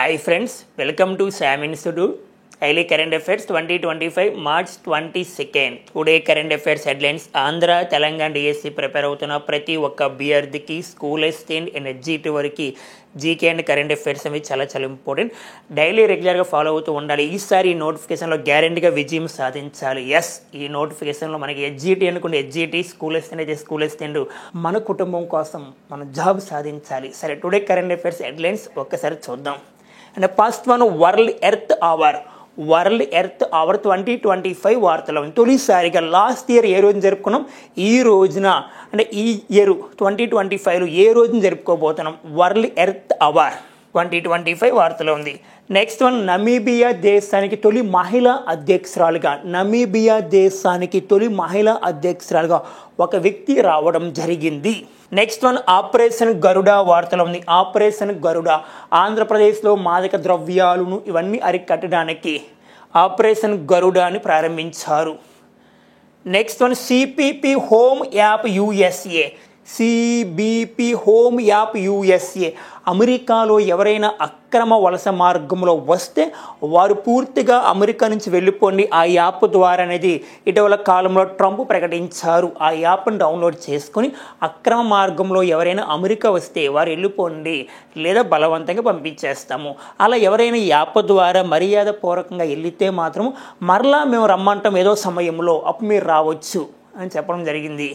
Hi friends, welcome to SAM Institute. Daily Current Affairs 2025 March 22nd. Today Current Affairs headlines. Andhra Telangana DSC prepare అవుతున్న ప్రతి ఒక్క అభ్యర్థికి school assistant ఎన్ఎస్జిటి వరకు GK and current affairs అవి చాలా important. Daily రెగ్యులర్గా follow అవుతూ ఉండాలి. ఈసారి ఈ నోటిఫికేషన్లో గ్యారెంటీగా విజయం సాధించాలి. ఎస్, ఈ నోటిఫికేషన్లో మనకి ఎస్జిటి అనుకుంటే ఎస్జిటి, స్కూల్ అసిస్టెంట్ అయితే స్కూల్ అసిస్టెంట్, మన కుటుంబం కోసం మన జాబ్ సాధించాలి. సరే, టుడే కరెంట్ అఫైర్స్ హెడ్లైన్స్ ఒక్కసారి చూద్దాం. And first one, world Earth Hour 2025 వార్తలు. తొలిసారిగా లాస్ట్ ఇయర్ ఏ రోజున జరుపుకున్నాం, ఈ రోజున అంటే ఈ ఇయర్ 2025లో ఏ రోజున జరుపుకోబోతున్నాం. వరల్డ్ ఎర్త్ అవర్ 2025 వార్తలో ఉంది. నెక్స్ట్ వన్, నమీబియా దేశానికి తొలి మహిళా అధ్యక్షురాలుగా ఒక వ్యక్తి రావడం జరిగింది. నెక్స్ట్ వన్, ఆపరేషన్ గరుడ వార్తలో ఉంది. ఆపరేషన్ గరుడ ఆంధ్రప్రదేశ్లో మాదక ద్రవ్యాలను ఇవన్నీ అరికట్టడానికి ఆపరేషన్ గరుడాని ప్రారంభించారు. Next one, CBP home app USA అమెరికాలో ఎవరైనా అక్రమ వలస మార్గంలో వస్తే వారు పూర్తిగా అమెరికా నుంచి వెళ్ళిపోండి ఆ యాప్ ద్వారా అనేది ఇటీవల కాలంలో ట్రంప్ ప్రకటించారు. ఆ యాప్ను డౌన్లోడ్ చేసుకొని అక్రమ మార్గంలో ఎవరైనా అమెరికా వస్తే వారు వెళ్ళిపోండి లేదా బలవంతంగా పంపించేస్తాము. అలా ఎవరైనా యాప్ ద్వారా మర్యాద పూర్వకంగా వెళితే మాత్రం మరలా మేము రమ్మంటాం ఏదో సమయంలో, అప్పుడు మీరు రావచ్చు అని చెప్పడం జరిగింది.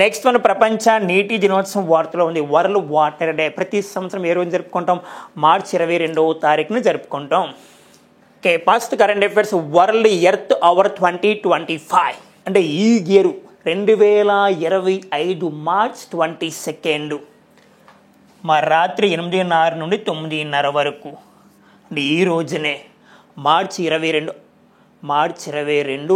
నెక్స్ట్ వన్, ప్రపంచ నీటి దినోత్సవం వార్తలో ఉంది. వరల్డ్ వాటర్ డే ప్రతి సంవత్సరం ఏ రోజు జరుపుకుంటాం, మార్చి 22వ తారీఖున జరుపుకుంటాం. Okay, first current affairs, world Earth Hour 2025 అంటే ఈ ఇయర్ 2025 మార్చ్ 22 రాత్రి 8:30 నుండి 9:30 వరకు అంటే ఈ రోజునే మార్చి 22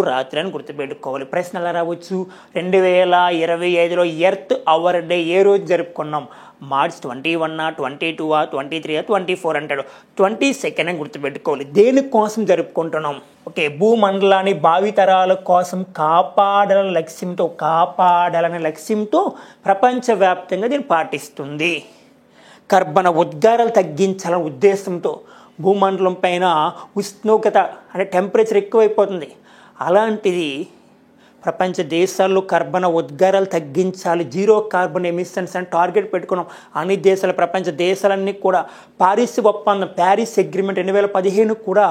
రాత్రి అని గుర్తుపెట్టుకోవాలి. ప్రశ్న ఎలా రావచ్చు, 2025లో ఎర్త్ అవర్ డే ఏ రోజు జరుపుకున్నాం, మార్చ్ 21, 22, 23, 24 అంటాడు. 22 అని గుర్తుపెట్టుకోవాలి. దేనికోసం జరుపుకుంటున్నాం? ఓకే, భూమండలాన్ని భావితరాల కోసం కాపాడాలనే లక్ష్యంతో ప్రపంచవ్యాప్తంగా దీన్ని పాటిస్తుంది. కర్బన ఉద్గారాలు తగ్గించాలనే ఉద్దేశంతో భూమండలం పైన ఉష్ణోగ్రత అంటే టెంపరేచర్ ఎక్కువైపోతుంది. అలాంటిది ప్రపంచ దేశాల్లో కర్బన ఉద్గారాలు తగ్గించాలి, జీరో కార్బన్ ఎమిషన్స్ అని టార్గెట్ పెట్టుకున్నాం. అన్ని దేశాలు, ప్రపంచ దేశాలన్నీ కూడా ప్యారిస్ ఒప్పందం, ప్యారిస్ అగ్రిమెంట్ 2015 కూడా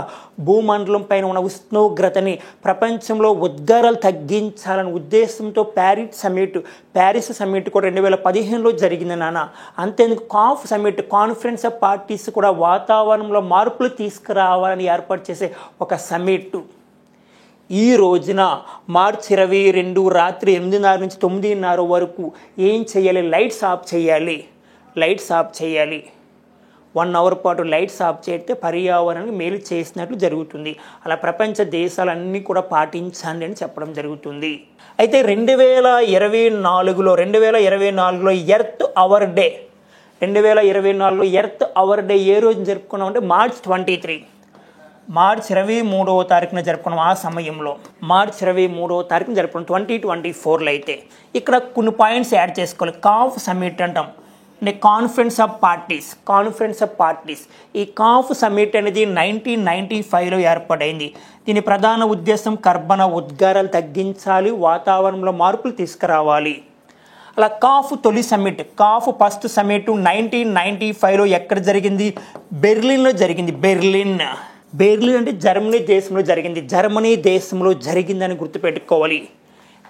భూమండలం పైన ఉన్న ఉష్ణోగ్రతని ప్రపంచంలో ఉద్గారాలు తగ్గించాలనే ఉద్దేశంతో ప్యారిస్ సమ్మిట్ కూడా 2015లో జరిగింది నాన్న. అంతేందుకు COP summit, conference of parties కూడా వాతావరణంలో మార్పులు తీసుకురావాలని ఏర్పాటు చేసే ఒక సమ్మిట్. ఈ రోజున మార్చి 22 రాత్రి 8:30 నుంచి 9:30 వరకు ఏం చేయాలి, లైట్స్ ఆఫ్ చేయాలి. 1 అవర్ పాటు లైట్స్ ఆఫ్ చేస్తే పర్యావరణానికి మేలు చేసినట్లు జరుగుతుంది. అలా ప్రపంచ దేశాలన్నీ కూడా పాటించండి అని చెప్పడం జరుగుతుంది. అయితే 2024లో ఎర్త్ అవర్ డే 2024లో ఎర్త్ అవర్ డే ఏ రోజు జరుపుకున్నాం అంటే మార్చ్ 23వ తారీఖున జరుపుకున్నాం. ఆ సమయంలో మార్చ్ 23వ తారీఖున జరుపుకున్నాం 2024లో. అయితే ఇక్కడ కొన్ని పాయింట్స్ యాడ్ చేసుకోవాలి. కాఫ్ సమ్మిట్ అంటాం అంటే కాన్ఫరెన్స్ ఆఫ్ పార్టీస్. ఈ కాఫ్ సమ్మిట్ అనేది 1995లో ఏర్పాటైంది. దీని ప్రధాన ఉద్దేశం కర్బన ఉద్గారాలు తగ్గించాలి, వాతావరణంలో మార్పులు తీసుకురావాలి. అలా కాఫ్ తొలి సమ్మిట్, కాఫ్ ఫస్ట్ సమ్మిట్ 1995లో ఎక్కడ జరిగింది, బెర్లిన్లో జరిగింది. బెర్లిన్ అంటే జర్మనీ దేశంలో జరిగిందని గుర్తుపెట్టుకోవాలి.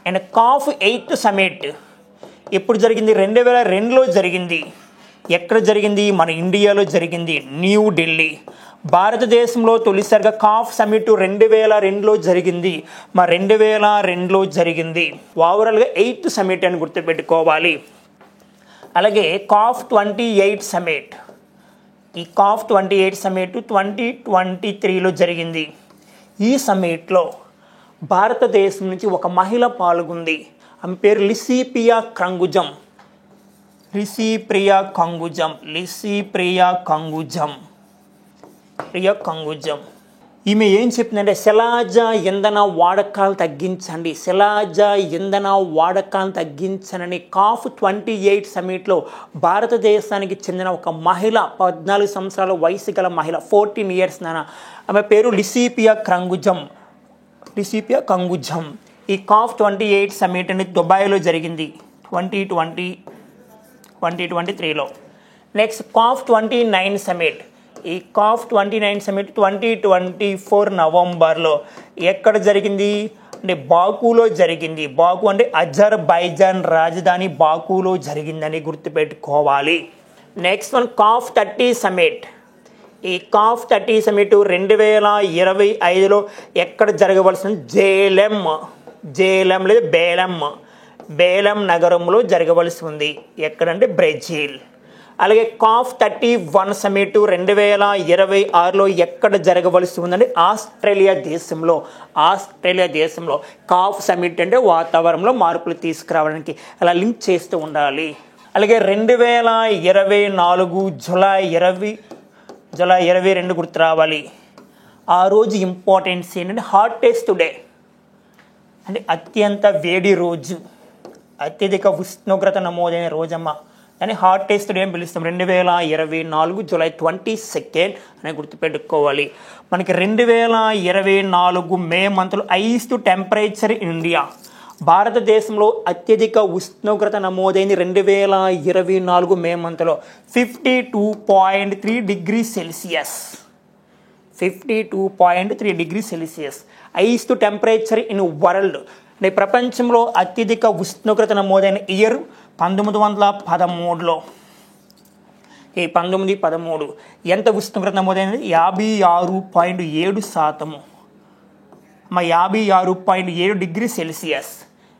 అండ్ కాఫ్ 8th సమ్మిట్ ఎప్పుడు జరిగింది, 2002లో జరిగింది. ఎక్కడ జరిగింది, మన ఇండియాలో జరిగింది, న్యూఢిల్లీ. భారతదేశంలో తొలిసారిగా కాఫ్ సమ్మిట్ 2002లో జరిగింది. 2002లో జరిగింది. ఓవరాల్గా 8th సమ్మిట్ అని గుర్తుపెట్టుకోవాలి. అలాగే కాఫ్ 28 సమ్మిట్, ఈ కాఫ్ 28 సమ్మిట్ 2023లో జరిగింది. ఈ సమ్మిట్లో భారతదేశం నుంచి ఒక మహిళ పాల్గొంది. ఆమె పేరు లిసిప్రియా కంగుజం. ఈమె ఏం చెప్తుందంటే శిలాజ ఇంధన వాడకాలు తగ్గించండి, శిలాజ ఇంధన వాడకాలను తగ్గించనని COP28 సమిట్లో భారతదేశానికి చెందిన ఒక మహిళ, 14 సంవత్సరాల వయసు గల మహిళ, 14 ఇయర్స్ ఆమె పేరు లిసిపియా కంగుజం. ఈ COP28 సమిట్ అనేది దుబాయ్లో జరిగింది 2023లో. Next COP29 summit. ఈ COP29 సమిట్ 2024 నవంబర్లో ఎక్కడ జరిగింది అంటే బాకులో జరిగింది. బాకు అంటే అజర్బైజాన్ రాజధాని బాకులో జరిగిందని గుర్తుపెట్టుకోవాలి. Next one COP30 summit. ఈ COP30 సమిట్ 2025లో ఎక్కడ జరగవలసిన జేఎల్ఎం లేదా బేలం నగరంలో జరగవలసి ఉంది. ఎక్కడంటే బ్రెజిల్. అలాగే COP31 సమిట్ 2026లో ఎక్కడ జరగవలసి ఉందంటే ఆస్ట్రేలియా దేశంలో. COP సమిట్ అంటే వాతావరణంలో మార్పులు తీసుకురావడానికి అలా లింక్ చేస్తూ ఉండాలి. అలాగే 2024 జూలై 22 గుర్తు రావాలి. ఆ రోజు ఇంపార్టెన్స్ ఏంటంటే హాటెస్ట్ డే అంటే అత్యంత వేడి రోజు, అత్యధిక ఉష్ణోగ్రత నమోదైన రోజమ్మ అని హాటెస్ట్ డే అని పిలుస్తాం. 2024 జూలై 22 అని గుర్తుపెట్టుకోవాలి. మనకి 2024 మే మంత్లో హైయెస్ట్ టెంపరేచర్ ఇన్ ఇండియా, భారతదేశంలో అత్యధిక ఉష్ణోగ్రత నమోదైంది 2024 మే మంత్లో 52.3 degree Celsius. 52.3 degree Celsius highest temperature in world. అంటే ప్రపంచంలో అత్యధిక ఉష్ణోగ్రత నమోదైన ఇయర్ 1913లో. ఈ 1913 ఎంత ఉష్ణోగ్రత నమోదైనది? 56.7%. 56.7 డిగ్రీ సెల్సియస్.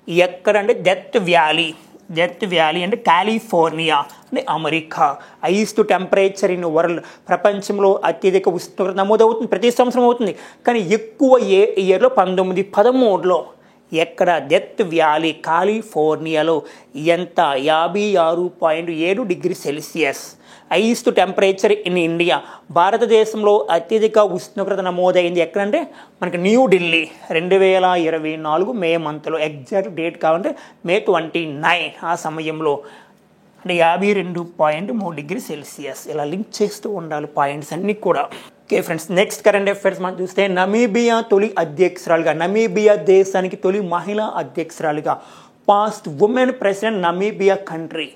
ఎక్కడంటే డెత్ వ్యాలీ అంటే కాలిఫోర్నియా అంటే America. Highest temperature in world, ప్రపంచంలో అత్యధిక ఉష్ణోగ్రత నమోదవుతుంది, ప్రతి సంవత్సరం అవుతుంది. కానీ ఎక్కువ ఏ ఇయర్లో? 1913లో. ఎక్కడ? డెత్ వ్యాలీ కాలిఫోర్నియాలో. ఎంత? 56.7 degree Celsius. Highest temperature in India, భారతదేశంలో అత్యధిక ఉష్ణోగ్రత నమోదైంది ఎక్కడంటే మనకి న్యూఢిల్లీ 2024 మే మంత్లో. ఎగ్జాక్ట్ డేట్ కావాలంటే May 29 ఆ సమయంలో. అంటే 52.3 డిగ్రీ సెల్సియస్. ఇలా లింక్ చేస్తూ ఉండాలి పాయింట్స్ అన్నీ కూడా. Okay friends, next current affairs మనం చూస్తే నమీబియా తొలి అధ్యక్షురాలుగా, నమీబియా దేశానికి తొలి మహిళా అధ్యక్షురాలుగా, first women president Namibia country.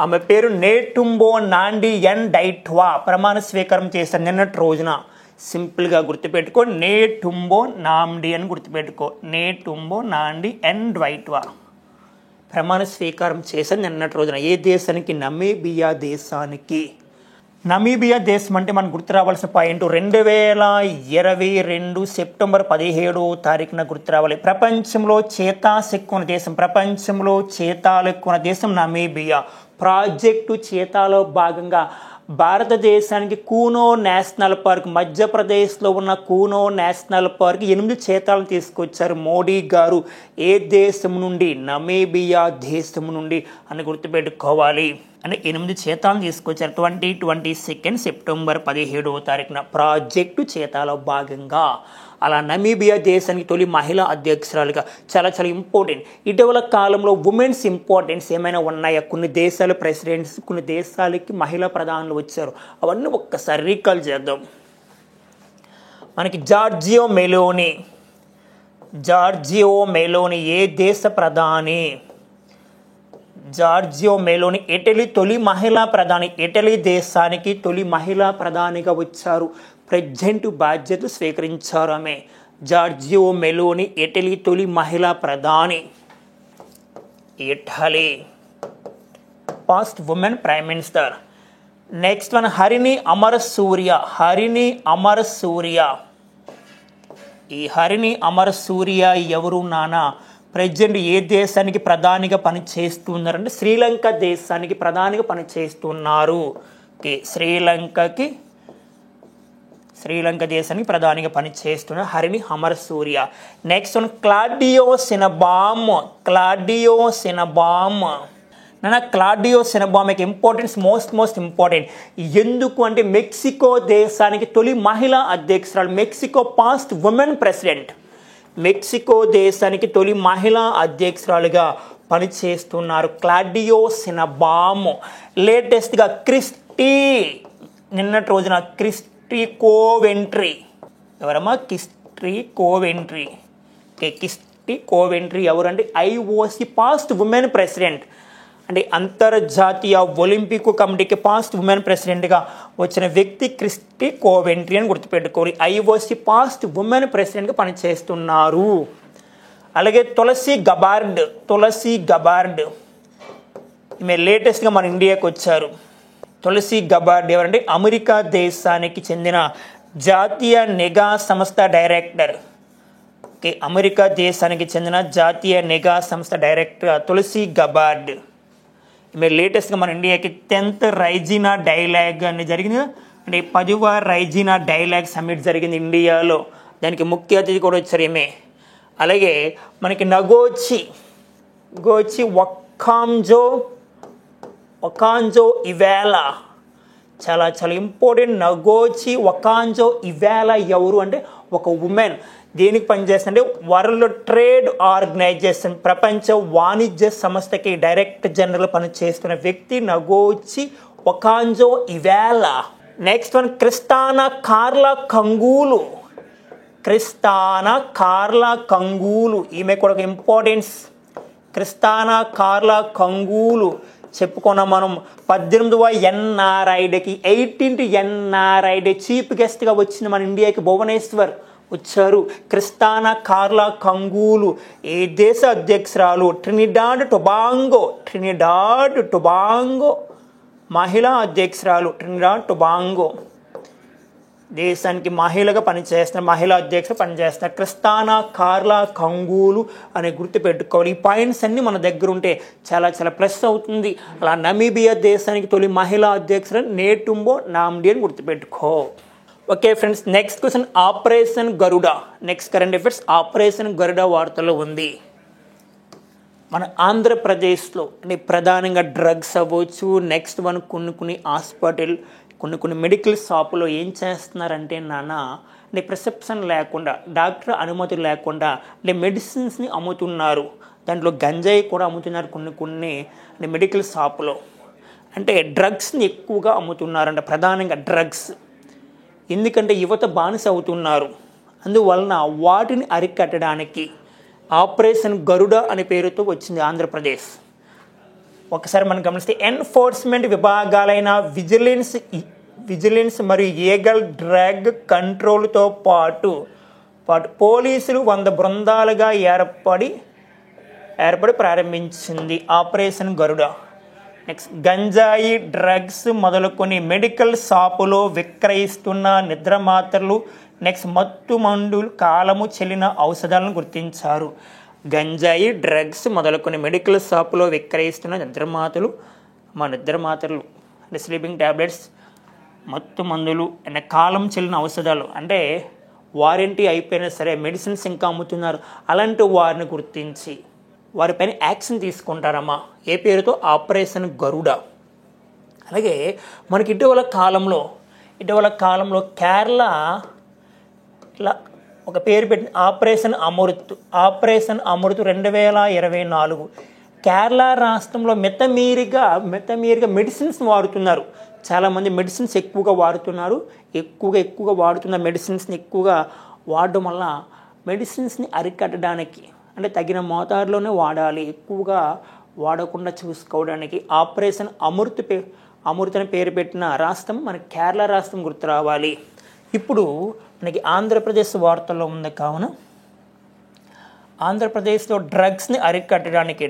ఆమె పేరు నేటుంబో నాండి ఎన్ డైట్వా. ప్రమాణ స్వీకారం చేశారు నిన్నటి రోజున. సింపుల్గా గుర్తుపెట్టుకో, నేటుంబో నాండి అని గుర్తుపెట్టుకో. నేటుంబో నాండి ఎన్ డైట్వా ప్రమాణ స్వీకారం చేశారు నిన్నటి రోజున. ఏ దేశానికి? నమీబియా దేశానికి. నమీబియా దేశం అంటే మనకు గుర్తు రావాల్సిన పాయింట్ 2022 సెప్టెంబర్ 17వ తారీఖున గుర్తు రావాలి. ప్రపంచంలో చీతాస్ ఎక్కువ దేశం నమీబియా. ప్రాజెక్టు చీతాలో భాగంగా భారతదేశానికి కూనో నేషనల్ పార్క్, మధ్యప్రదేశ్లో ఉన్న కూనో నేషనల్ పార్క్ 8 చీతాలను తీసుకొచ్చారు మోడీ గారు. ఏ దేశం నుండి? నమీబియా దేశం నుండి అని గుర్తుపెట్టుకోవాలి. అంటే 8 చీతాలను తీసుకొచ్చారు 2022 సెప్టెంబర్ 17వ తారీఖున ప్రాజెక్టు చీతాలో భాగంగా. అలా నమీబియా దేశానికి తొలి మహిళా అధ్యక్షురాలుగా. చాలా ఇంపార్టెంట్. ఇటీవల కాలంలో ఉమెన్స్ ఇంపార్టెన్స్ ఏమైనా ఉన్నాయా? కొన్ని దేశాల ప్రెసిడెంట్స్, కొన్ని దేశాలకి మహిళా ప్రధానులు వచ్చారు. అవన్నీ ఒక్కసారి రీకాల్ చేద్దాం. మనకి జార్జియో మెలోని ఏ దేశ ప్రధాని? జార్జియో మెలోని ఇటలీ తొలి మహిళా ప్రధాని. ఇటలీ దేశానికి తొలి మహిళా ప్రధానిగా వచ్చారు. ప్రెసిడెంట్ బాధ్యతలు స్వీకరించారు ఆమె. జార్జియో మెలోని ఇటలీ తొలి మహిళా ప్రధాని. Italy first women prime minister. Next one Harini Amara Suriya. ఈ హరిణి అమర్ సూర్య ఎవరు నానా? ప్రెసిడెంట్ ఏ దేశానికి ప్రధానిగా పనిచేస్తున్నారంటే శ్రీలంక దేశానికి ప్రధానిగా పనిచేస్తున్నారు. శ్రీలంక దేశానికి ప్రధానిగా పనిచేస్తున్న Harini Amara Suriya. Next one Claudia Sheinbaum. నాన్న క్లాడియో సినబామెకి ఇంపార్టెన్స్ మోస్ట్ ఇంపార్టెంట్. ఎందుకు అంటే మెక్సికో దేశానికి తొలి మహిళా అధ్యక్షురాలు, Mexico past women president, Mexico దేశానికి తొలి మహిళా అధ్యక్షురాలుగా పనిచేస్తున్నారు క్లాడియో సినబామ్. లేటెస్ట్గా క్రిస్టీ, నిన్నటి రోజున క్రిస్టీ కోవెంట్రీ, ఎవరమ్మా? Kirsty Coventry. క్రిస్టీ కోవెంట్రీ ఎవరంటే ఐఓసి పాస్ట్ ఉమెన్ ప్రెసిడెంట్, అంటే అంతర్జాతీయ ఒలింపిక్ కమిటీకి పాస్ట్ ఉమెన్ ప్రెసిడెంట్గా వచ్చిన వ్యక్తి క్రిస్టీ కోవెంట్రీ అని గుర్తుపెట్టుకోవాలి. ఐఓసి పాస్ట్ ఉమెన్ ప్రెసిడెంట్గా పనిచేస్తున్నారు. అలాగే తులసి గబార్డ్ ఈమె లేటెస్ట్గా మన ఇండియాకి వచ్చారు. తులసి గబార్డ్ ఎవరంటే అమెరికా దేశానికి చెందిన జాతీయ నిఘా సంస్థ డైరెక్టర్. అమెరికా దేశానికి చెందిన జాతీయ నిఘా సంస్థ డైరెక్టర్ తులసి గబార్డ్. ఈమె లేటెస్ట్గా మన ఇండియాకి 10th రైజినా డైలాగ్ అని జరిగింది, అంటే 10వ రైజినా డైలాగ్ సమ్మిట్ జరిగింది ఇండియాలో. దానికి ముఖ్య అతిథి కూడా వచ్చారు ఈమె. అలాగే మనకి నగోచి ఒకాంజో ఇవాలా, చాలా ఇంపార్టెంట్. నగోచి ఒకాంజో ఇవాలా ఎవరు అంటే ఒక ఉమెన్. దేనికి పనిచేస్తుంటే వరల్డ్ ట్రేడ్ ఆర్గనైజేషన్, ప్రపంచ వాణిజ్య సంస్థకి డైరెక్టర్ జనరల్ పనిచేస్తున్న వ్యక్తి నగోచి ఒకాంజో ఇవాలా. Next one క్రిస్టానా కార్లా కంగూలు. ఈమె కూడా ఒక ఇంపార్టెన్స్. క్రిస్టానా కార్లా కంగూలు చెప్పుకున్నాం మనం. 18వ ఎన్ఆర్ఐడేకి 18th ఎన్ఆర్ఐడే చీఫ్ గెస్ట్గా వచ్చింది మన ఇండియాకి భువనేశ్వర్ వచ్చారు. క్రిస్టానా కార్లా కంగూలు ఏ దేశ అధ్యక్షురాలు? ట్రినిడాడ్ టొబాంగో మహిళా అధ్యక్షురాలు. ట్రినిడాడ్ టొబాంగో దేశానికి మహిళగా పనిచేస్తున్నారు, మహిళా అధ్యక్షులు పనిచేస్తున్నారు. క్రిస్టానా కార్లా కంగూలు అని గుర్తుపెట్టుకోవాలి. ఈ పాయింట్స్ అన్నీ మన దగ్గర ఉంటే చాలా ప్లస్ అవుతుంది. అలా నమీబియా దేశానికి తొలి మహిళా అధ్యక్షులు నేటుంబో నామ్డి అని గుర్తుపెట్టుకో. Okay friends, next question operation Garuda. Next current affairs operation Garuda వార్తలో ఉంది. మన ఆంధ్రప్రదేశ్లో అంటే ప్రధానంగా డ్రగ్స్ అవ్వచ్చు, నెక్స్ట్ వన్ కొన్ని హాస్పిటల్, కొన్ని మెడికల్ షాపులో ఏం చేస్తున్నారంటే నాన్న, అంటే ప్రిస్క్రిప్షన్ లేకుండా, డాక్టర్ అనుమతి లేకుండా అంటే మెడిసిన్స్ని అమ్ముతున్నారు. దాంట్లో గంజాయి కూడా అమ్ముతున్నారు కొన్ని అంటే మెడికల్ షాపులో. అంటే డ్రగ్స్ని ఎక్కువగా అమ్ముతున్నారంట, ప్రధానంగా డ్రగ్స్. ఎందుకంటే యువత బానిస అవుతున్నారు. అందువలన వాటిని అరికట్టడానికి ఆపరేషన్ గరుడ అనే పేరుతో వచ్చింది ఆంధ్రప్రదేశ్. ఒకసారి మనం గమనిస్తే ఎన్ఫోర్స్మెంట్ విభాగాలైన విజిలెన్స్ మరియు ఏగల్ డ్రగ్ కంట్రోల్తో పాటు పోలీసులు 100 బృందాలుగా ఏర్పడి ప్రారంభించింది ఆపరేషన్ గరుడ. నెక్స్ట్ గంజాయి, డ్రగ్స్ మొదలుకొని మెడికల్ షాపులో విక్రయిస్తున్న నిద్ర మాత్రలు, నెక్స్ట్ మత్తు మందులు, కాలము చెల్లిన ఔషధాలను గుర్తించారు. గంజాయి, డ్రగ్స్ మొదలుకొని మెడికల్ షాపులో విక్రయిస్తున్న నిద్ర మాత్రలు అంటే స్లీపింగ్ ట్యాబ్లెట్స్, మత్తు మందులు అండ్ కాలం చెల్లిన ఔషధాలు అంటే వారంటీ అయిపోయినా సరే మెడిసిన్స్ ఇంకా అమ్ముతున్నారు. అలాంటి వారిని గుర్తించి వారిపైన యాక్షన్ తీసుకుంటారమ్మా. ఏ పేరుతో? ఆపరేషన్ గరుడ. అలాగే మనకి ఇటీవల కాలంలో కేరళ ఇలా ఒక పేరు పెట్టిన ఆపరేషన్ అమృత్ 2024. కేరళ రాష్ట్రంలో మితమీరిగా మెడిసిన్స్ వాడుతున్నారు. చాలామంది మెడిసిన్స్ ఎక్కువగా వాడుతున్నారు. ఎక్కువగా వాడుతున్న మెడిసిన్స్ని ఎక్కువగా వాడడం వల్ల మెడిసిన్స్ని అరికట్టడానికి అంటే తగిన మోతాదులోనే వాడాలి, ఎక్కువగా వాడకుండా చూసుకోవడానికి ఆపరేషన్ అమృత్ అని పేరు పెట్టిన రాష్ట్రం మనకి కేరళ రాష్ట్రం గుర్తు రావాలి. ఇప్పుడు మనకి ఆంధ్రప్రదేశ్ వార్తల్లో ఉంది కావున ఆంధ్రప్రదేశ్లో డ్రగ్స్ని అరికట్టడానికి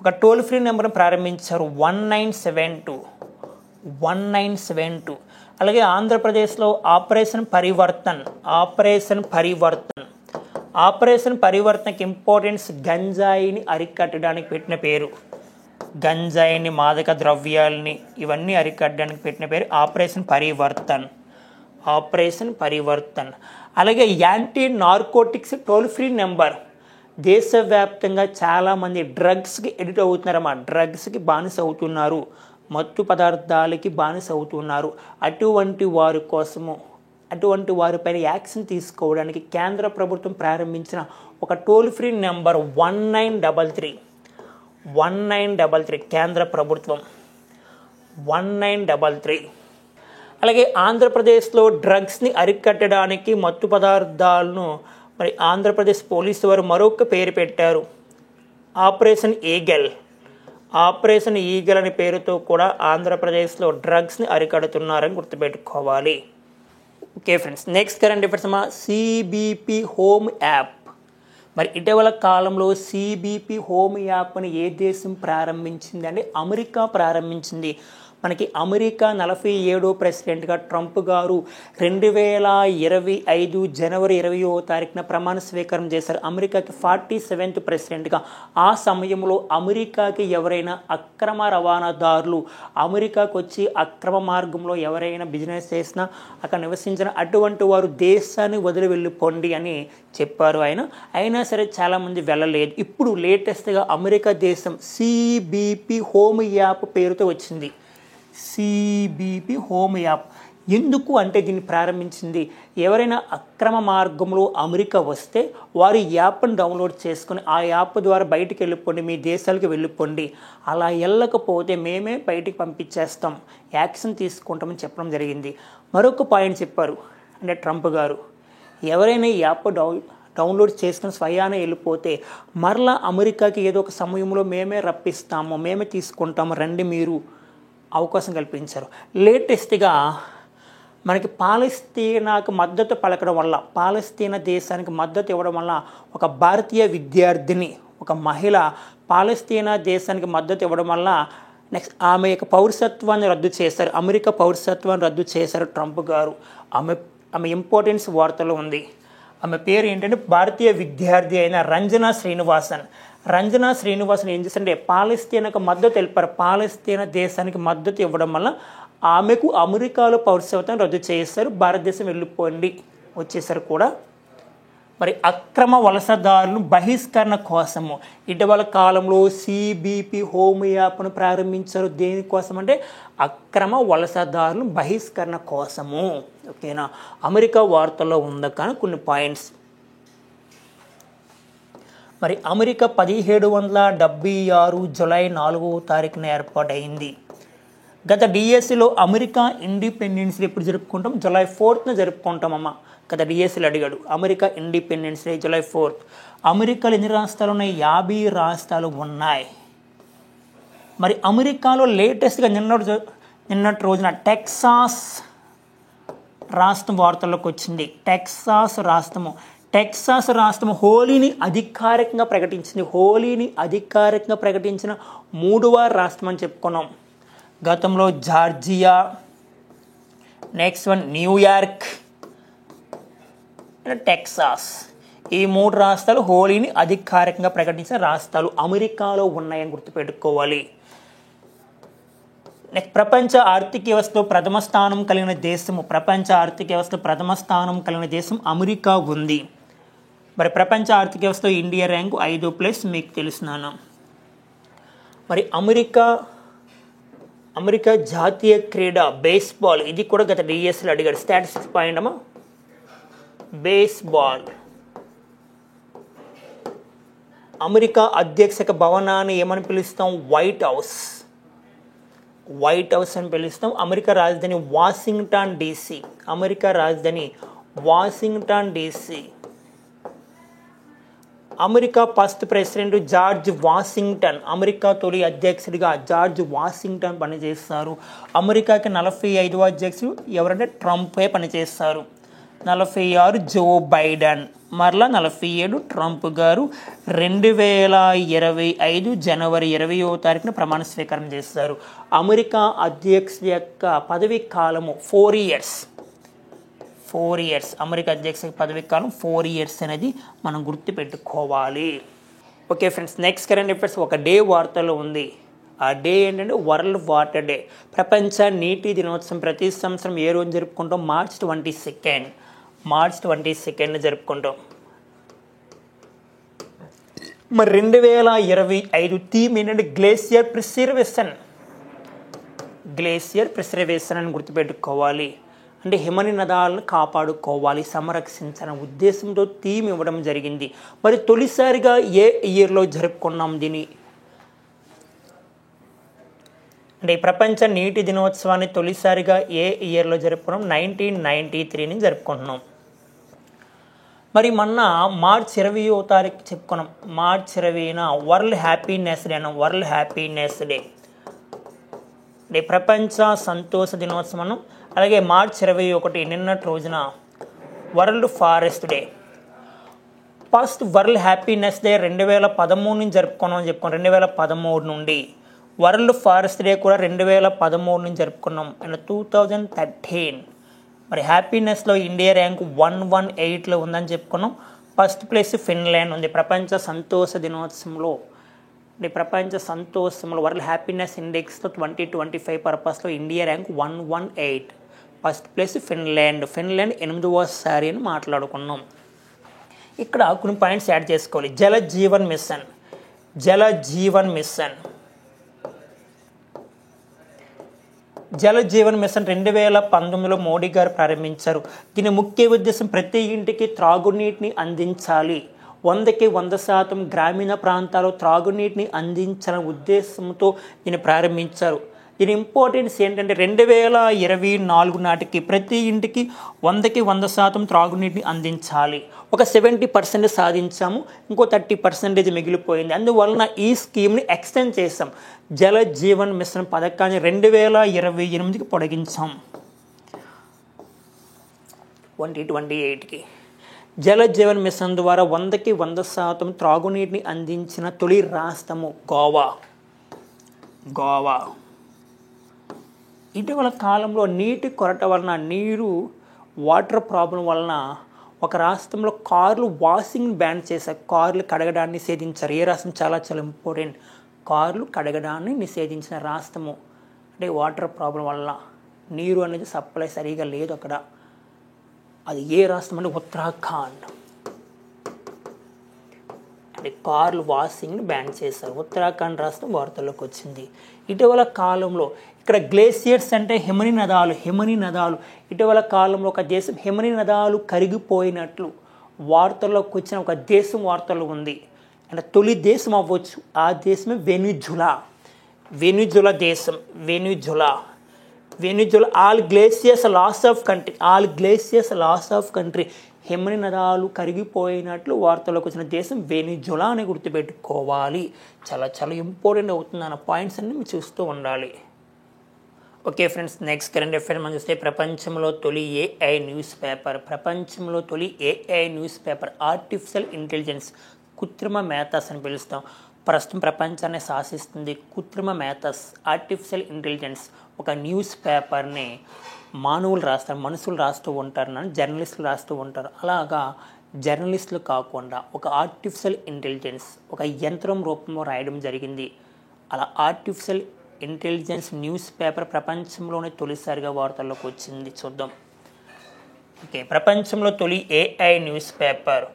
ఒక టోల్ ఫ్రీ నెంబర్ని ప్రారంభించారు 1972. అలాగే ఆంధ్రప్రదేశ్లో ఆపరేషన్ పరివర్తన్కి ఇంపార్టెన్స్ గంజాయిని అరికట్టడానికి పెట్టిన పేరు. గంజాయిని, మాదక ద్రవ్యాలని ఇవన్నీ అరికట్టడానికి పెట్టిన పేరు ఆపరేషన్ పరివర్తన్. అలాగే anti narcotics toll free number దేశవ్యాప్తంగా చాలామంది డ్రగ్స్కి ఎడిట్ అవుతున్నారమ్మా, డ్రగ్స్కి బానిస అవుతున్నారు, మత్తు పదార్థాలకి బానిస అవుతున్నారు. అటువంటి వారి కోసము, అటువంటి వారిపైన యాక్షన్ తీసుకోవడానికి కేంద్ర ప్రభుత్వం ప్రారంభించిన ఒక టోల్ ఫ్రీ నెంబర్ 1933 కేంద్ర ప్రభుత్వం 1933. అలాగే ఆంధ్రప్రదేశ్లో డ్రగ్స్ని అరికట్టడానికి మత్తు పదార్థాలను మరి ఆంధ్రప్రదేశ్ పోలీసు వారు మరొక పేరు పెట్టారు, ఆపరేషన్ ఈగల్ అనే పేరుతో కూడా ఆంధ్రప్రదేశ్లో డ్రగ్స్ని అరికడుతున్నారని గుర్తుపెట్టుకోవాలి. Okay friends, next current affairs అమ్మా, సిబిపి హోమ్ యాప్. మరి ఇటీవల కాలంలో సిబిపి హోమ్ యాప్ని ఏ దేశం ప్రారంభించింది అంటే అమెరికా ప్రారంభించింది. మనకి అమెరికా 47వ ప్రెసిడెంట్గా ట్రంప్ గారు 2025 జనవరి 20వ తారీఖున ప్రమాణ స్వీకారం చేశారు. అమెరికాకి 47th ప్రెసిడెంట్గా. ఆ సమయంలో అమెరికాకి ఎవరైనా అక్రమ రవాణాదారులు అమెరికాకు వచ్చి అక్రమ మార్గంలో ఎవరైనా బిజినెస్ చేసినా అక్కడ నివసించిన అటువంటి వారు దేశాన్ని వదిలి వెళ్ళిపోండి అని చెప్పారు ఆయన. అయినా సరే చాలామంది వెళ్ళలేదు. ఇప్పుడు లేటెస్ట్గా అమెరికా దేశం సిబిపి హోమ్ యాప్ పేరుతో వచ్చింది. సిబిపి హోమ్ యాప్ ఎందుకు అంటే దీన్ని ప్రారంభించింది ఎవరైనా అక్రమ మార్గంలో అమెరికా వస్తే వారి యాప్ను డౌన్లోడ్ చేసుకుని ఆ యాప్ ద్వారా బయటికి వెళ్ళిపోండి, మీ దేశాలకు వెళ్ళిపోండి, అలా వెళ్ళకపోతే మేమే బయటికి పంపించేస్తాం, యాక్షన్ తీసుకుంటామని చెప్పడం జరిగింది. మరొక పాయింట్ చెప్పారు అంటే ట్రంప్ గారు, ఎవరైనా ఈ యాప్ డౌన్లోడ్ చేసుకుని స్వయానే వెళ్ళిపోతే మరలా అమెరికాకి ఏదో ఒక సమయంలో మేమే రప్పిస్తాము, మేమే తీసుకుంటాము, రండి మీరు అవకాశం కల్పించారు. లేటెస్ట్గా మనకి పాలస్తీనాకు మద్దతు పలకడం వల్ల, పాలస్తీనా దేశానికి మద్దతు ఇవ్వడం వల్ల ఒక భారతీయ విద్యార్థిని, ఒక మహిళ పాలస్తీనా దేశానికి మద్దతు ఇవ్వడం వల్ల నెక్స్ట్ ఆమె యొక్క పౌరసత్వాన్ని రద్దు చేశారు, అమెరికా పౌరసత్వాన్ని రద్దు చేశారు ట్రంప్ గారు. ఆమె ఇంపార్టెన్స్ వార్తలో ఉంది. ఆమె పేరు ఏంటంటే భారతీయ విద్యార్థి అయిన రంజనా శ్రీనివాసన్ ఏం చేశారంటే పాలస్తీనాకు మద్దతు తెలిపారు. పాలస్తీనా దేశానికి మద్దతు ఇవ్వడం వల్ల ఆమెకు అమెరికాలో పౌరసత్వం రద్దు చేశారు, భారతదేశం వెళ్ళిపోండి వచ్చేసారు కూడా. మరి అక్రమ వలసదారులను బహిష్కరణ కోసము ఇటీవల కాలంలో సిబిపి హోమ్ యాప్ను ప్రారంభించారు. దేనికోసం అంటే అక్రమ వలసదారులను బహిష్కరణ కోసము. ఓకేనా, అమెరికా వార్తల్లో ఉందా కానీ కొన్ని పాయింట్స్. మరి అమెరికా 1776 జూలై 4వ తారీఖున ఏర్పాటైంది. గత డిఎస్సిలో అమెరికా ఇండిపెండెన్స్ డే ఎప్పుడు జరుపుకుంటాం? July 4th జరుపుకుంటామమ్మ. గత డిఎస్సిలో అడిగాడు America independence day July 4th. అమెరికాలో ఎన్ని రాష్ట్రాలు ఉన్నాయి? 50 రాష్ట్రాలు ఉన్నాయి. మరి అమెరికాలో లేటెస్ట్గా నిన్నటి రోజున టెక్సాస్ రాష్ట్రం వార్తల్లోకి వచ్చింది. టెక్సాస్ రాష్ట్రము హోలీని అధికారికంగా ప్రకటించిన 3వ రాష్ట్రం అని చెప్పుకున్నాం. గతంలో Georgia, next one New York, Texas, ఈ 3 రాష్ట్రాలు హోలీని అధికారికంగా ప్రకటించిన రాష్ట్రాలు అమెరికాలో ఉన్నాయని గుర్తుపెట్టుకోవాలి. నెక్స్ట్ ప్రపంచ ఆర్థిక వ్యవస్థలో ప్రథమ స్థానం కలిగిన దేశం అమెరికా ఉంది. మరి ప్రపంచ ఆర్థిక వ్యవస్థలో ఇండియా ర్యాంకు 5+ మీకు తెలుసున్నాను. మరి అమెరికా జాతీయ క్రీడ బేస్బాల్, ఇది కూడా గత డిఎస్లో అడిగాడు. స్టాటిస్టిక్స్ పాయింట్ అమ్మా. బేస్బాల్ అమెరికా అధ్యక్షక భవనాన్ని ఏమని పిలుస్తాం? వైట్ హౌస్ అని పిలుస్తాం. అమెరికా రాజధాని Washington DC. America first president George Washington, America తొలి అధ్యక్షుడిగా జార్జ్ వాషింగ్టన్ పనిచేస్తారు. అమెరికాకి 45వ అధ్యక్షుడు ఎవరంటే ట్రంపే పనిచేస్తారు. 46 జో బైడెన్, మరలా 47 ట్రంప్ గారు 2025 జనవరి 20వ తారీఖున ప్రమాణ స్వీకారం చేస్తారు. అమెరికా అధ్యక్షుడి యొక్క పదవీ కాలము 4 years. అమెరికా అధ్యక్ష పదవీ కాలం 4 years అనేది మనం గుర్తుపెట్టుకోవాలి. Okay friends, next current affairs ఒక డే వార్తలో ఉంది. ఆ డే ఏంటంటే వరల్డ్ వాటర్ డే, ప్రపంచ నీటి దినోత్సవం. ప్రతి సంవత్సరం ఏ రోజు జరుపుకుంటాం? మార్చ్ 22 జరుపుకుంటాం. మరి 2025 థీమ్ ఏంటంటే గ్లేసియర్ ప్రిసర్వేషన్ అని గుర్తుపెట్టుకోవాలి. అంటే హిమనదాలను కాపాడుకోవాలి, సంరక్షించాలనే ఉద్దేశంతో థీమ్ ఇవ్వడం జరిగింది. మరి తొలిసారిగా ఏ ఇయర్లో జరుపుకున్నాం దీన్ని అంటే ప్రపంచ నీటి దినోత్సవాన్ని తొలిసారిగా ఏ ఇయర్లో జరుపుకున్నాం? 1993ని జరుపుకుంటున్నాం. మరి మొన్న మార్చి 20వ తారీఖు చెప్పుకున్నాం. మార్చి 20న వరల్డ్ హ్యాపీనెస్ డే అన్నాం. వరల్డ్ హ్యాపీనెస్ డే అంటే ప్రపంచ సంతోష దినోత్సవం. అలాగే మార్చి 21 నిన్నటి రోజున world forest day. First world happiness day 2013 నుంచి జరుపుకున్నాం అని చెప్పుకున్నాం. 2013 నుండి వరల్డ్ ఫారెస్ట్ డే కూడా 2013 నుంచి జరుపుకున్నాం. అండ్ 2013 మరి హ్యాపీనెస్లో ఇండియా ర్యాంక్ 118లో ఉందని చెప్పుకున్నాం. ఫస్ట్ ప్లేస్ ఫిన్లాండ్ ఉంది. ప్రపంచ సంతోష దినోత్సవంలో వరల్డ్ హ్యాపీనెస్ ఇండెక్స్లో 2025 పర్పస్లో India rank 118. First place Finland 8వసారి అని మాట్లాడుకున్నాం. ఇక్కడ కొన్ని పాయింట్స్ యాడ్ చేసుకోవాలి. జల జీవన్ మిషన్ 2019లో మోడీ గారు ప్రారంభించారు. దీని ముఖ్య ఉద్దేశం ప్రతి ఇంటికి త్రాగునీటిని అందించాలి. 100కి 100% గ్రామీణ ప్రాంతాల్లో త్రాగునీటిని అందించాలనే ఉద్దేశంతో దీన్ని ప్రారంభించారు. దీని ఇంపార్టెన్స్ ఏంటంటే 2024 నాటికి ప్రతి ఇంటికి 100కి 100% త్రాగునీటిని అందించాలి. ఒక 70% సాధించాము, ఇంకో 30% మిగిలిపోయింది. అందువలన ఈ స్కీమ్ని ఎక్స్టెండ్ చేసాం. జల జీవన్ మిషన్ పథకాన్ని 2028కి పొడిగించాం. 2028కి జల జీవన్ మిషన్ ద్వారా 100కి 100% త్రాగునీటిని అందించిన తొలి రాష్ట్రము గోవా. ఇటీవల కాలంలో నీటి కొరత వలన వాటర్ ప్రాబ్లం వలన ఒక రాష్ట్రంలో కార్లు వాషింగ్ బ్యాన్ చేశారు. కార్లు కడగడాన్ని నిషేధించారు. ఏ రాష్ట్రం? చాలా ఇంపార్టెంట్. కార్లు కడగడాన్ని నిషేధించిన రాష్ట్రము. అంటే వాటర్ ప్రాబ్లం వల్ల నీరు అనేది సప్లై సరిగా లేదు అక్కడ. అది ఏ రాష్ట్రం అంటే ఉత్తరాఖండ్. అంటే కార్లు వాషింగ్ బ్యాన్ చేశారు. ఉత్తరాఖండ్ రాష్ట్రం వార్తల్లోకి వచ్చింది. ఇటీవల కాలంలో ఇక్కడ గ్లేసియర్స్ అంటే హిమనీ నదాలు. ఇటీవల కాలంలో ఒక దేశం హిమనీ నదాలు కరిగిపోయినట్లు వార్తల్లోకి వచ్చిన ఒక దేశం వార్తల్లో ఉంది. అంటే తొలి దేశం అవ్వచ్చు. ఆ దేశమే వెనిజులా దేశం. All glaciers loss of country. హిమనీ నదాలు కరిగిపోయినట్లు వార్తల్లోకి వచ్చిన దేశం వెనిజులా అని గుర్తుపెట్టుకోవాలి. చాలా ఇంపార్టెంట్ అవుతుంది అన్న పాయింట్స్ అన్ని మీరు చూస్తూ ఉండాలి. Okay friends, next current affair మనం చూస్తే ప్రపంచంలో తొలి AI news paper artificial intelligence, కృత్రిమ మేధస్ అని పిలుస్తాం. ప్రస్తుతం ప్రపంచాన్ని శాసిస్తుంది కృత్రిమ మేధస్, ఆర్టిఫిషియల్ ఇంటెలిజెన్స్. ఒక న్యూస్ పేపర్ని మనుషులు రాస్తూ ఉంటారు, జర్నలిస్టులు రాస్తూ ఉంటారు. అలాగా జర్నలిస్టులు కాకుండా ఒక ఆర్టిఫిషియల్ ఇంటెలిజెన్స్ ఒక యంత్రం రూపంలో రాయడం జరిగింది. అలా ఆర్టిఫిషియల్ ఇంటెలిజెన్స్ న్యూస్ పేపర్ ప్రపంచంలోనే తొలిసారిగా వార్తల్లోకి వచ్చింది. చూద్దాం. ఓకే, ప్రపంచంలో తొలి ఏఐ న్యూస్ పేపర్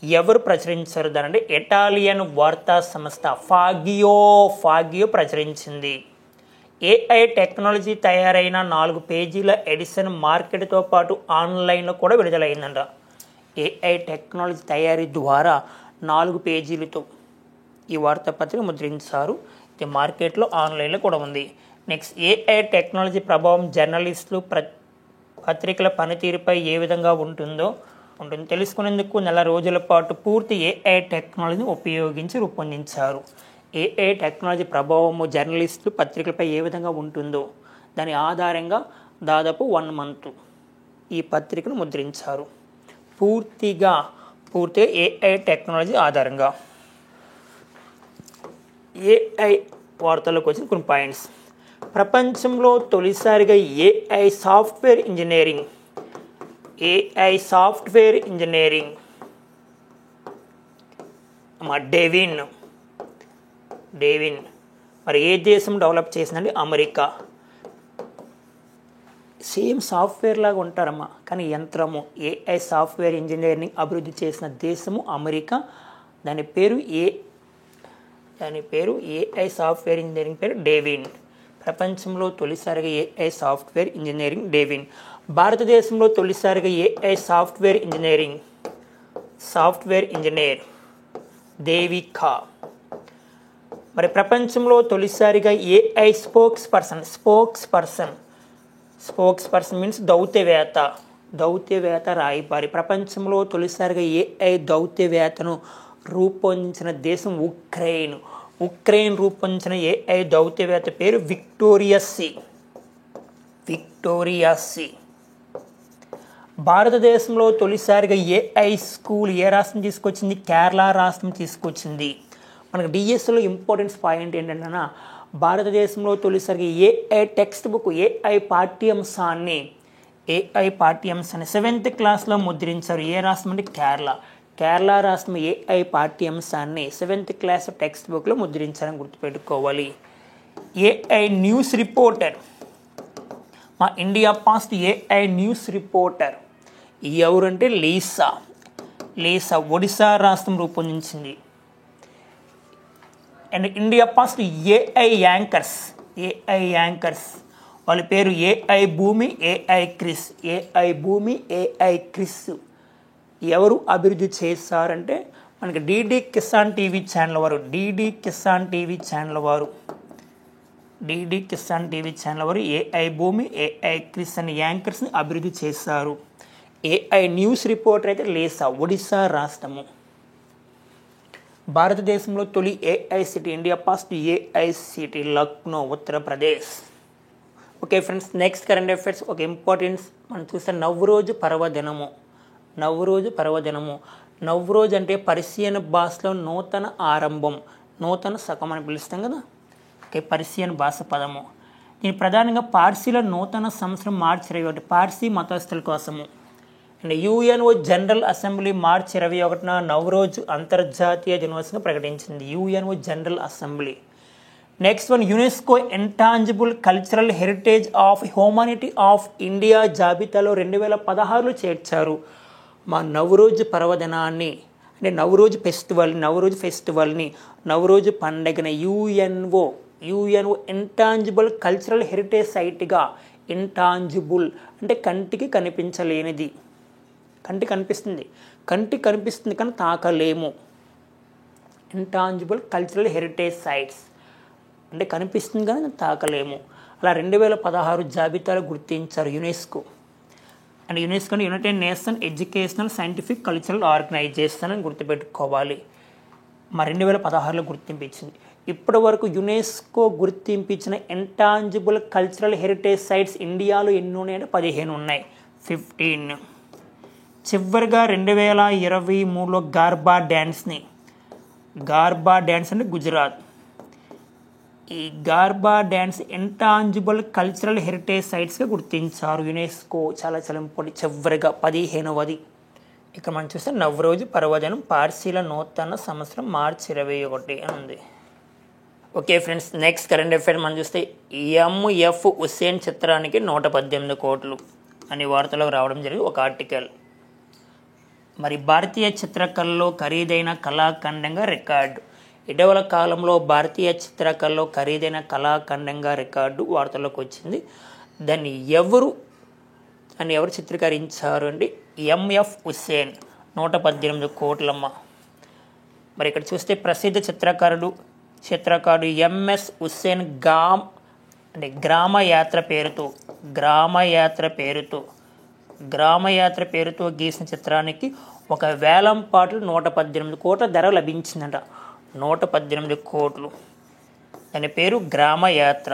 ఎవరు ప్రచురించారు? దానంటే ఇటాలియన్ వార్తా సంస్థ ఫాగియో ప్రచురించింది. ఏఐ టెక్నాలజీ తయారైన 4 పేజీల ఎడిషన్ మార్కెట్తో పాటు ఆన్లైన్లో కూడా విడుదలైందంట. ఏఐ టెక్నాలజీ తయారీ ద్వారా 4 పేజీలతో ఈ వార్తాపత్రిక ముద్రించారు. ఇది మార్కెట్లో ఆన్లైన్లో కూడా ఉంది. నెక్స్ట్, ఏఐ టెక్నాలజీ ప్రభావం జర్నలిస్టులు పత్రికల పనితీరుపై ఏ విధంగా ఉంటుంది తెలుసుకునేందుకు 4 రోజుల పాటు పూర్తి ఏఐ టెక్నాలజీని ఉపయోగించి రూపొందించారు. ఏఐ టెక్నాలజీ ప్రభావము జర్నలిస్టులు పత్రికలపై ఏ విధంగా ఉంటుందో దాని ఆధారంగా దాదాపు 1 మంత్ ఈ పత్రికను ముద్రించారు. పూర్తిగా ఏఐ టెక్నాలజీ ఆధారంగా. ఏఐ వార్తల్లోకి వచ్చిన కొన్ని పాయింట్స్. ప్రపంచంలో తొలిసారిగా ఏఐ సాఫ్ట్వేర్ ఇంజనీరింగ్ డేవిన్ మరి ఏ దేశం డెవలప్ చేసిందంటే అమెరికా. సేమ్ సాఫ్ట్వేర్ లాగా ఉంటారమ్మా, కానీ యంత్రము. ఏఐ సాఫ్ట్వేర్ ఇంజనీరింగ్ అభివృద్ధి చేసిన దేశము అమెరికా. దాని పేరు ఏఐ సాఫ్ట్వేర్ ఇంజనీరింగ్ పేరు డేవిన్. ప్రపంచంలో తొలిసారిగా ఏఐ సాఫ్ట్వేర్ ఇంజనీరింగ్ డేవిన్. భారతదేశంలో తొలిసారిగా ఏఐ సాఫ్ట్వేర్ ఇంజనీర్ దేవికా. మరి ప్రపంచంలో తొలిసారిగా ఏఐ స్పోక్స్ పర్సన్ మీన్స్ దౌత్యవేత్త రాయబారి. ప్రపంచంలో తొలిసారిగా ఏఐ దౌత్యవేత్తను రూపొందించిన దేశం ఉక్రెయిన్ రూపొందించిన ఏఐ దౌత్యవేత్త పేరు విక్టోరియా సి. భారతదేశంలో తొలిసారిగా ఏఐ స్కూల్ ఏ రాష్ట్రం తీసుకొచ్చింది? కేరళ రాష్ట్రం తీసుకొచ్చింది. మనకు డిఎస్లో ఇంపార్టెన్స్ పాయింట్ ఏంటంటే భారతదేశంలో తొలిసారిగా ఏఐ టెక్స్ట్ బుక్ ఏఐ పాఠ్యాంశాన్ని 7th క్లాస్లో ముద్రించారు. ఏ రాష్ట్రం అంటే కేరళ రాష్ట్రం ఏఐ పాఠ్యాంశాన్ని 7th క్లాస్ టెక్స్ట్ బుక్లో ముద్రించాలని గుర్తుపెట్టుకోవాలి. ఏఐ న్యూస్ రిపోర్టర్, మా India past AI news reporter ఎవరంటే లీసా ఒడిశా రాష్ట్రం రూపొందించింది. And India past AI anchors వాళ్ళ పేరు ఏఐ భూమి, ఏఐ క్రిస్. ఎవరు అభివృద్ధి చేశారంటే మనకి డిడి కిసాన్ టీవీ ఛానల్ వారు ఏఐ భూమి, ఏఐ క్రిస్ అనే యాంకర్స్ని అభివృద్ధి చేశారు. ఏఐ న్యూస్ రిపోర్టర్ అయితే లీసా ఒడిశా రాష్ట్రము. భారతదేశంలో తొలి AI city India past AI city Lucknow Uttar Pradesh. Okay friends, next current affairs ఒక ఇంపార్టెన్స్ మనం చూస్తే నవ్రోజ్ పర్వదినము. నవ్రోజ్ అంటే పర్షియన్ భాషలో నూతన ఆరంభం, నూతన శకం అని పిలుస్తాం కదా. ఓకే, పర్షియన్ భాష పదము. దీని ప్రధానంగా పార్సీల నూతన సంవత్సరం మార్చి 21 పార్సీ మతస్థుల కోసము. అండ్ యుఎన్ఓ జనరల్ అసెంబ్లీ మార్చి 21న నవ్రోజ్ అంతర్జాతీయ దినోత్సవంగా ప్రకటించింది. UNO general assembly. Next one, UNESCO intangible cultural heritage of humanity of India జాబితాలో 2016లో చేర్చారు. మా నవ్రోజ్ పర్వదినాన్ని అంటే నవ్రోజ్ ఫెస్టివల్ని నవ్రోజ్ పండగని యుఎన్ఓ ఇంటాంజిబుల్ కల్చరల్ హెరిటేజ్ సైట్గా, ఇంటాంజిబుల్ అంటే కంటికి కనిపించలేనిది, కంటికి కనిపిస్తుంది కానీ తాకలేము. ఇంటాంజిబుల్ కల్చరల్ హెరిటేజ్ సైట్స్ అంటే కనిపిస్తుంది కానీ తాకలేము. అలా 2016 జాబితాలో గుర్తించారు UNESCO. And UNESCO United Nation Educational Scientific Cultural Organization అని గుర్తుపెట్టుకోవాలి. మరి 2016లో గుర్తింపు ఇచ్చింది. ఇప్పటి వరకు యునెస్కో గుర్తింపించిన ఇంటాంజిబుల్ కల్చరల్ హెరిటేజ్ సైట్స్ ఇండియాలో ఎన్ని ఉన్నాయంటే 15 ఉన్నాయి. 15. చివరిగా 2023లో గార్బా డ్యాన్స్ అంటే గుజరాత్. ఈ Garba dance intangible cultural heritage సైట్స్గా గుర్తించారు యునెస్కో. చాలా ఇంపార్టెంట్. చివరిగా 15వది ఇక్కడ మనం చూస్తే నవ్రోజ్ పర్వదినం పార్సీల నూతన సంవత్సరం మార్చి 21 అని ఉంది. Okay friends, next current affair మనం చూస్తే ఎంఎఫ్ హుస్సేన్ చిత్రానికి 118 కోట్లు అని వార్తలకు రావడం జరిగింది ఒక ఆర్టికల్. మరి భారతీయ చిత్రకళలో ఖరీదైన కళాఖండంగా రికార్డు. ఇటీవల కాలంలో భారతీయ చిత్రకళలో ఖరీదైన కళాఖండంగా రికార్డు వార్తల్లోకి వచ్చింది. దాన్ని ఎవరు చిత్రీకరించారు అంటే ఎంఎఫ్ హుస్సేన్ 118 కోట్లమ్మ. మరి ఇక్కడ చూస్తే ప్రసిద్ధ చిత్రకారుడు ఎంఎస్ హుస్సేన్ గ్రామయాత్ర పేరుతో గీసిన చిత్రానికి ఒక వేలం పాటలు 118 కోట్ల ధర లభించిందంట. 118 కోట్లు. దాని పేరు గ్రామయాత్ర.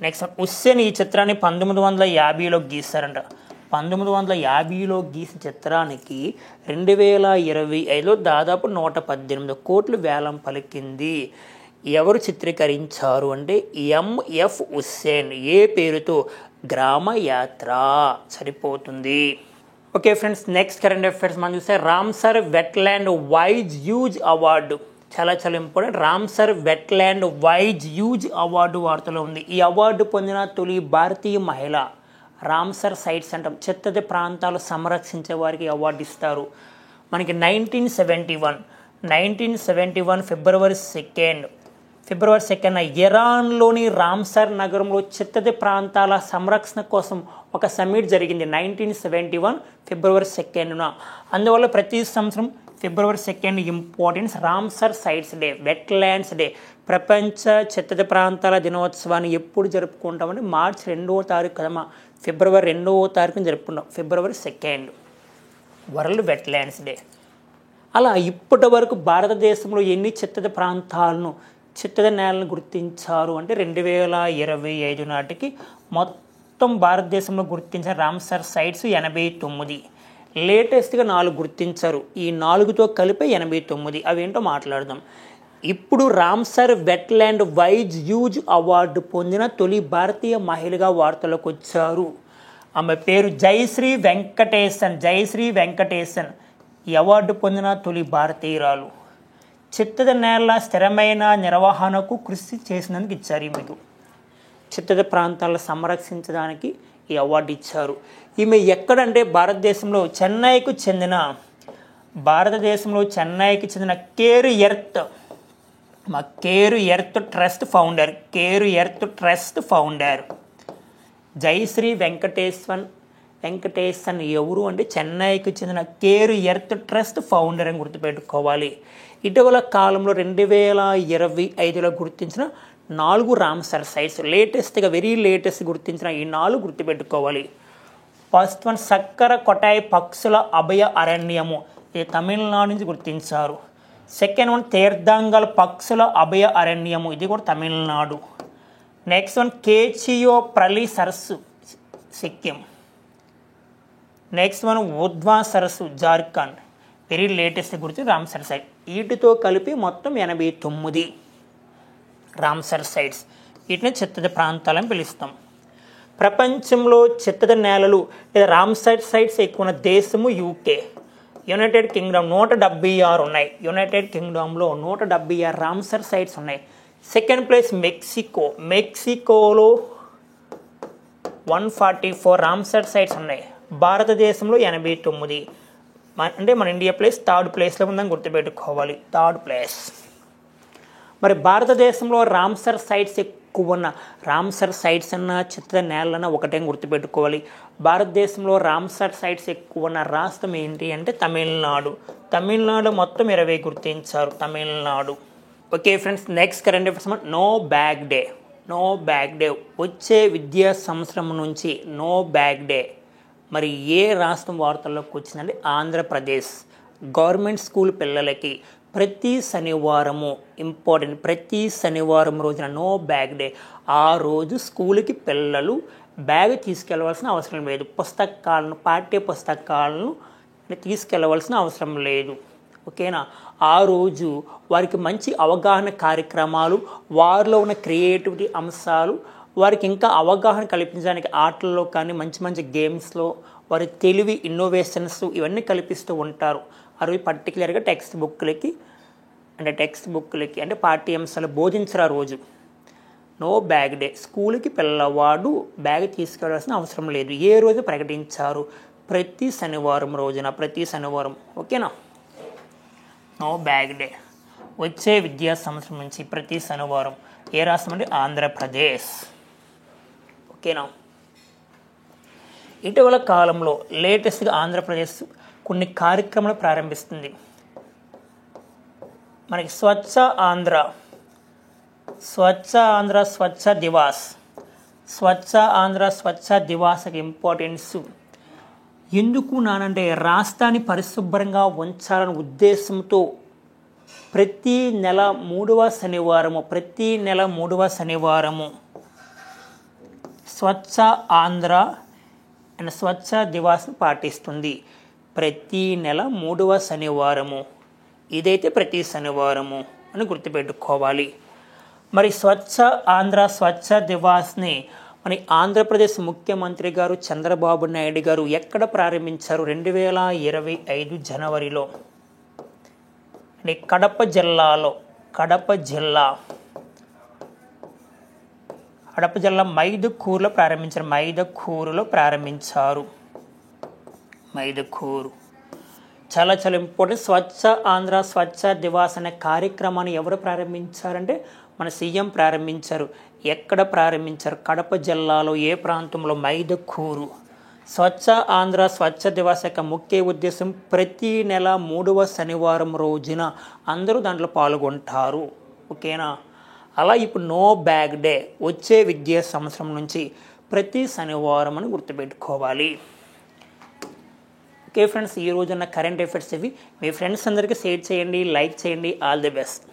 నెక్స్ట్ హుస్సేన్ ఈ చిత్రాన్ని 1950లో గీశారంట. 1950లో గీసిన చిత్రానికి 2025లో దాదాపు 118 కోట్లు వేలం పలికింది. ఎవరు చిత్రీకరించారు అంటే ఎంఎఫ్ హుస్సేన్. ఏ పేరుతో? గ్రామయాత్ర. సరిపోతుంది. Okay friends, next current affairs మనం చూస్తే Ramsar wetland wise use award. చాలా important. Ramsar wetland wise use award వార్తలో ఉంది. ఈ అవార్డు పొందిన తొలి భారతీయ మహిళ. రామ్సర్ సైట్స్ అంటాం, చెత్తది ప్రాంతాలు సంరక్షించే వారికి అవార్డు ఇస్తారు. మనకి 1971 1971 ఫిబ్రవరి 2న ఇరాన్లోని రామ్సర్ నగరంలో చిత్తడి ప్రాంతాల సంరక్షణ కోసం ఒక సమ్మిట్ జరిగింది 1971 ఫిబ్రవరి 2న. అందువల్ల ప్రతి సంవత్సరం ఫిబ్రవరి 2 importance Ramsar sites day, wetlands day, ప్రపంచ చిత్తడి ప్రాంతాల దినోత్సవాన్ని ఎప్పుడు జరుపుకుంటామంటే మార్చి 2వ తారీఖు కదా, ఫిబ్రవరి 2వ తారీఖున జరుపుకుంటాం. ఫిబ్రవరి 2 వరల్డ్ వెట్లాండ్స్ డే. అలా ఇప్పటి వరకు భారతదేశంలో ఎన్ని చిత్తడి ప్రాంతాలను, చిత్తడి నేలను గుర్తించారు అంటే 2025 నాటికి మొత్తం భారతదేశంలో గుర్తించిన రామ్సర్ సైట్స్ 89. లేటెస్ట్గా 4 గుర్తించారు. ఈ 4తో కలిపి 89. అవేంటో మాట్లాడదాం. ఇప్పుడు Ramsar wetland wise use award పొందిన తొలి భారతీయ మహిళగా వార్తలకు వచ్చారు. ఆమె పేరు జయశ్రీ వెంకటేశన్. ఈ అవార్డు పొందిన తొలి భారతీయురాలు. చిత్తడి నేల స్థిరమైన నిర్వహణకు కృషి చేసినందుకు ఇచ్చారు. ఈమెకు చిత్తడి ప్రాంతాలను సంరక్షించడానికి ఈ అవార్డు ఇచ్చారు. ఈమె ఎక్కడంటే భారతదేశంలో చెన్నైకి చెందిన Care Earth Trust founder Jayashree Venkatesan ఎవరు అంటే చెన్నైకి చెందిన కేర్ ఎర్త్ ట్రస్ట్ ఫౌండర్ అని గుర్తుపెట్టుకోవాలి. ఇటీవల కాలంలో 2025లో గుర్తించిన 4 రామ్సర్ సైట్స్, వెరీ లేటెస్ట్ గుర్తించిన ఈ 4 గుర్తుపెట్టుకోవాలి. ఫస్ట్ వన్ సక్కర కొటాయి పక్షుల అభయ అరణ్యము, ఇది తమిళనాడు నుంచి గుర్తించారు. సెకండ్ వన్ తీర్థంగల్ పక్షుల అభయ అరణ్యము, ఇది కూడా తమిళనాడు. నెక్స్ట్ వన్ కేచియో ప్రలి సరస్సు, సిక్కిం. నెక్స్ట్ వన్ ఉద్వా సరస్సు, జార్ఖండ్. వెరీ లేటెస్ట్ గురించి రామ్సర్ సైట్. వీటితో కలిపి మొత్తం 89 రామ్సర్ సైట్స్. వీటిని చిత్తడి ప్రాంతాలని పిలుస్తాం. ప్రపంచంలో చిత్తడి నేలలు లేదా రామ్సర్ సైట్స్ ఎక్కువ ఉన్న దేశము యూకే. యునైటెడ్ కింగ్డమ్ 176 ఉన్నాయి. యునైటెడ్ కింగ్డమ్లో 176 రామ్సర్ సైట్స్ ఉన్నాయి. సెకండ్ ప్లేస్ మెక్సికోలో 144 రామ్సర్ సైట్స్ ఉన్నాయి. భారతదేశంలో 89. అంటే మన ఇండియా ప్లేస్ థర్డ్ ప్లేస్లో ఉందని గుర్తుపెట్టుకోవాలి. Third place. మరి భారతదేశంలో రామ్సర్ సైట్స్ ఎక్కువ ఉన్న రామ్సర్ సైట్స్ అన్న చిత్తడి నేలన్న ఒకటే గుర్తుపెట్టుకోవాలి. భారతదేశంలో రామ్సర్ సైట్స్ ఎక్కువ ఉన్న రాష్ట్రం ఏంటి అంటే తమిళనాడు మొత్తం 20 గుర్తించారు. Tamil Nadu. Okay friends, next current affairs no bag day. వచ్చే విద్యా సంవత్సరం నుంచి నో బ్యాగ్ డే. మరి ఏ రాష్ట్రం వార్తల్లోకి వచ్చిందంటే ఆంధ్రప్రదేశ్. గవర్నమెంట్ స్కూల్ పిల్లలకి ప్రతి శనివారం రోజున నో బ్యాగ్ డే. ఆ రోజు స్కూల్కి పిల్లలు బ్యాగ్ తీసుకెళ్ళవలసిన అవసరం లేదు. పాఠ్య పుస్తకాలను తీసుకెళ్ళవలసిన అవసరం లేదు. ఓకేనా? ఆ రోజు వారికి మంచి అవగాహన కార్యక్రమాలు, వారిలో ఉన్న క్రియేటివిటీ అంశాలు, వారికి ఇంకా అవగాహన కల్పించడానికి ఆటల్లో కానీ మంచి గేమ్స్లో వారి తెలివి, ఇన్నోవేషన్స్ ఇవన్నీ కల్పిస్తూ ఉంటారు. ఆ రోజు పర్టికులర్గా టెక్స్ట్ బుక్లకి అంటే పాఠ్యాంశాలు బోధించరు. ఆ రోజు నో బ్యాగ్ డే. స్కూల్కి పిల్లవాడు బ్యాగ్ తీసుకెళ్లాల్సిన అవసరం లేదు. ఏ రోజు ప్రకటించారు? ప్రతి శనివారం రోజున. ఓకేనా? నో బ్యాగ్ డే వచ్చే విద్యా సంవత్సరం నుంచి ప్రతి శనివారం. ఏ రాష్ట్రం అంటే ఆంధ్రప్రదేశ్. ఓకేనా? ఇటీవల కాలంలో లేటెస్ట్గా ఆంధ్రప్రదేశ్ కొన్ని కార్యక్రమాలు ప్రారంభిస్తుంది. మనకి స్వచ్ఛ ఆంధ్ర స్వచ్ఛ దివాస్కి ఇంపార్టెన్స్ ఎందుకు నానంటే రాష్ట్రాన్ని పరిశుభ్రంగా ఉంచాలనే ఉద్దేశంతో ప్రతి నెల 3వ శనివారము స్వచ్ఛ ఆంధ్ర అండ్ స్వచ్ఛ దివాస్ని పాటిస్తుంది. ప్రతి నెల 3వ శనివారము. ఇదైతే ప్రతి శనివారము అని గుర్తుపెట్టుకోవాలి. మరి స్వచ్ఛ ఆంధ్ర స్వచ్ఛ దివాస్ని మన ఆంధ్రప్రదేశ్ ముఖ్యమంత్రి గారు చంద్రబాబు నాయుడు గారు ఎక్కడ ప్రారంభించారు? 2025 జనవరిలో కడప జిల్లా మైదుకూరులో ప్రారంభించారు. మైదుకూరు. చాలా చాలా ఇంపార్టెంట్. స్వచ్ఛ ఆంధ్ర స్వచ్ఛ దివాస్ అనే కార్యక్రమాన్ని ఎవరు ప్రారంభించారంటే మన సీఎం ప్రారంభించారు. ఎక్కడ ప్రారంభించారు? కడప జిల్లాలో ఏ ప్రాంతంలో? మైదుకూరు. స్వచ్ఛ ఆంధ్ర స్వచ్ఛ దివాస్ యొక్క ముఖ్య ఉద్దేశం ప్రతి నెల 3వ శనివారం రోజున అందరూ దాంట్లో పాల్గొంటారు. ఓకేనా? అలా ఇప్పుడు నో బ్యాగ్ డే వచ్చే విద్యా సంవత్సరం నుంచి ప్రతి శనివారం అని గుర్తుపెట్టుకోవాలి. ఓకే ఫ్రెండ్స్, ఈ రోజున్న కరెంట్ అఫైర్స్ ఇవి. మీ ఫ్రెండ్స్ అందరికీ షేర్ చేయండి, లైక్ చేయండి. All the best.